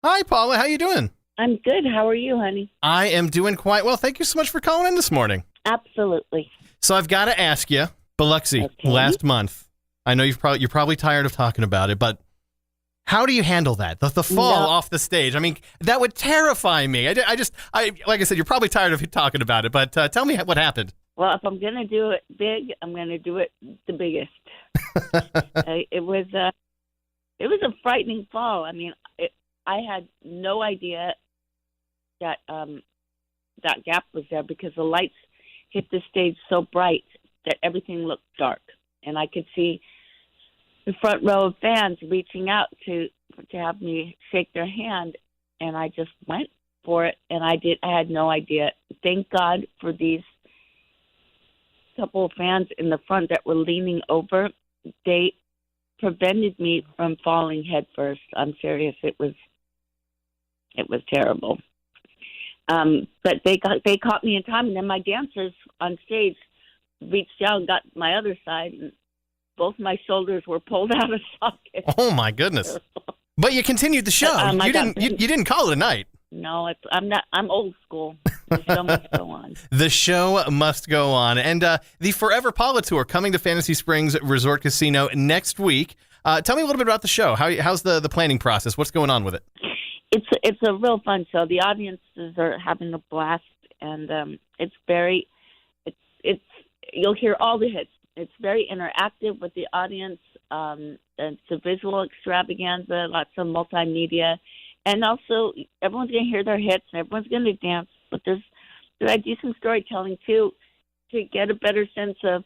Hi, Paula. How you doing? I'm good. How are you, honey? I am doing quite well. Thank you so much for calling in this morning. Absolutely. So I've got to ask you, Biloxi, Okay. last month. I know you're probably tired of talking about it, but how do you handle that? The fall off the stage. I mean, that would terrify me. I like I said, you're probably tired of talking about it, but tell me what happened. Well, if I'm going to do it big, I'm going to do it the biggest. It was a frightening fall. I mean, I had no idea that that gap was there because the lights hit the stage so bright that everything looked dark, and I could see the front row of fans reaching out to have me shake their hand, and I just went for it, and I had no idea. Thank God for these couple of fans in the front that were leaning over. They prevented me from falling head first. I'm serious. It was terrible. But they caught me in time, and then my dancers on stage reached out and got my other side, and both my shoulders were pulled out of socket. Oh my goodness! But you continued the show. You didn't call it a night. No, I'm old school. The show must go on. The show must go on. And the Forever Paula Tour coming to Fantasy Springs Resort Casino next week. Tell me a little bit about the show. How's the planning process? What's going on with it? It's a real fun show. The audiences are having a blast, and it's you'll hear all the hits. It's very interactive with the audience. It's a visual extravaganza, lots of multimedia. And also, everyone's going to hear their hits, and everyone's going to dance. But I do some storytelling, too, to get a better sense of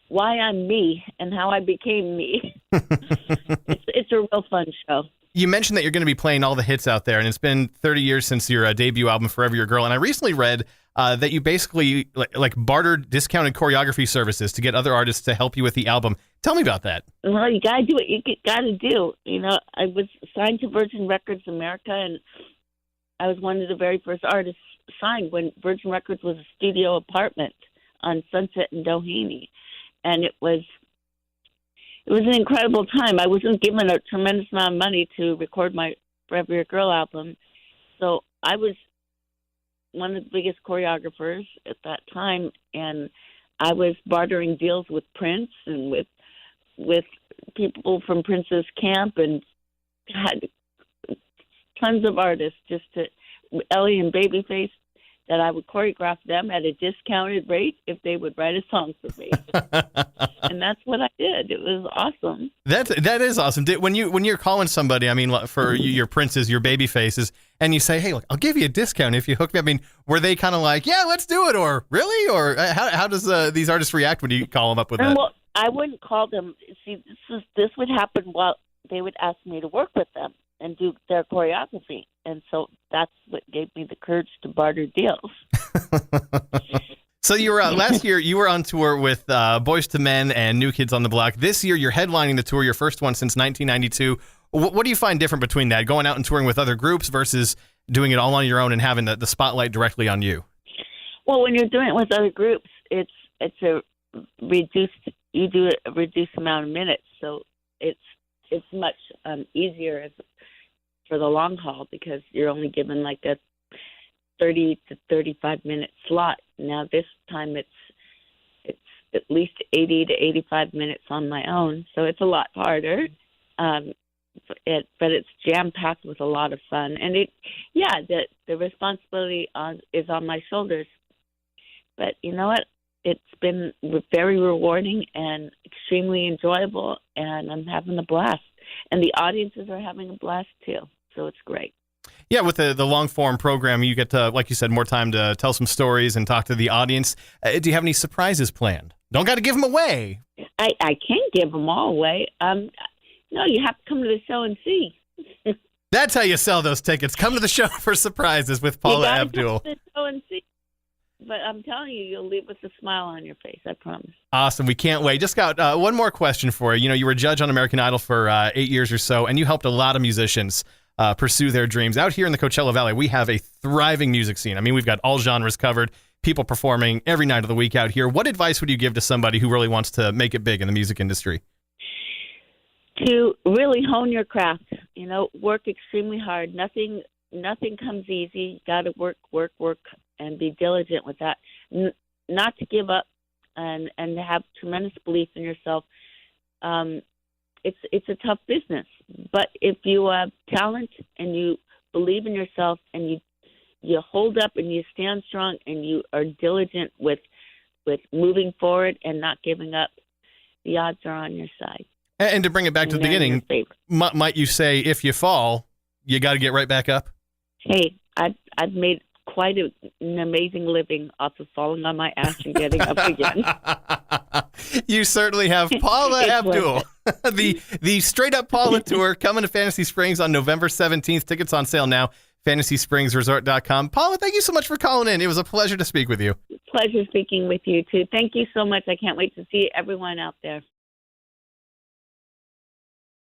why I'm me and how I became me. It's a real fun show. You mentioned that you're going to be playing all the hits out there, and it's been 30 years since your debut album, Forever Your Girl. And I recently read that you basically like bartered discounted choreography services to get other artists to help you with the album. Tell me about that. Well, you got to do what you got to do. You know, I was signed to Virgin Records America, and I was one of the very first artists signed when Virgin Records was a studio apartment on Sunset and Doheny. And it was an incredible time. I wasn't given a tremendous amount of money to record my Forever Your Girl album, so I was one of the biggest choreographers at that time, and I was bartering deals with Prince and with people from Prince's camp, and had tons of artists Ellie and Babyface, that I would choreograph them at a discounted rate if they would write a song for me. And that's what I did. It was awesome. That is awesome. When you're calling somebody, I mean, for your Princes, your Babyfaces, and you say, hey, look, I'll give you a discount if you hook me up. I mean, were they kind of like, yeah, let's do it, or really? Or how does these artists react when you call them up with that? Well, I wouldn't call them. See, this would happen while they would ask me to work with them and do their choreography. And so that's what gave me the courage to barter deals. So you were last year, you were on tour with Boyz II Men and New Kids on the Block. This year, you're headlining the tour, your first one since 1992. What do you find different between that, going out and touring with other groups versus doing it all on your own and having the spotlight directly on you? Well, when you're doing it with other groups, you do a reduced amount of minutes, so it's much easier for the long haul because you're only given like a 30 to 35 minute slot. Now this time it's at least 80 to 85 minutes on my own, so it's a lot harder. But it's jam packed with a lot of fun, and the responsibility is on my shoulders. But you know what? It's been very rewarding and extremely enjoyable, and I'm having a blast. And the audiences are having a blast too, so it's great. Yeah, with the long-form program, you get to, like you said, more time to tell some stories and talk to the audience. Do you have any surprises planned? Don't got to give them away. I can't give them all away. No, you have to come to the show and see. That's how you sell those tickets. Come to the show for surprises with Paula Abdul. Come to the show and see. But I'm telling you, you'll leave with a smile on your face, I promise. Awesome. We can't wait. Just got one more question for you. You know, you were a judge on American Idol for 8 years or so, and you helped a lot of musicians pursue their dreams. Out here in the Coachella Valley, we have a thriving music scene. I mean, we've got all genres covered, people performing every night of the week out here. What advice would you give to somebody who really wants to make it big in the music industry? to really hone your craft. Work extremely hard. Nothing comes easy. You got to work, and be diligent with that. Not to give up, and have tremendous belief in yourself. It's a tough business, but if you have talent and you believe in yourself and you hold up and you stand strong and you are diligent with moving forward and not giving up, the odds are on your side. And to bring it back to the beginning, might you say, if you fall, you got to get right back up? Hey, I've made quite an amazing living off of falling on my ass and getting up again. You certainly have. Paula Abdul, the Straight Up Paula Tour coming to Fantasy Springs on November 17th. Tickets on sale now, fantasyspringsresort.com. Paula, thank you so much for calling in. It was a pleasure to speak with you. Pleasure speaking with you, too. Thank you so much. I can't wait to see everyone out there.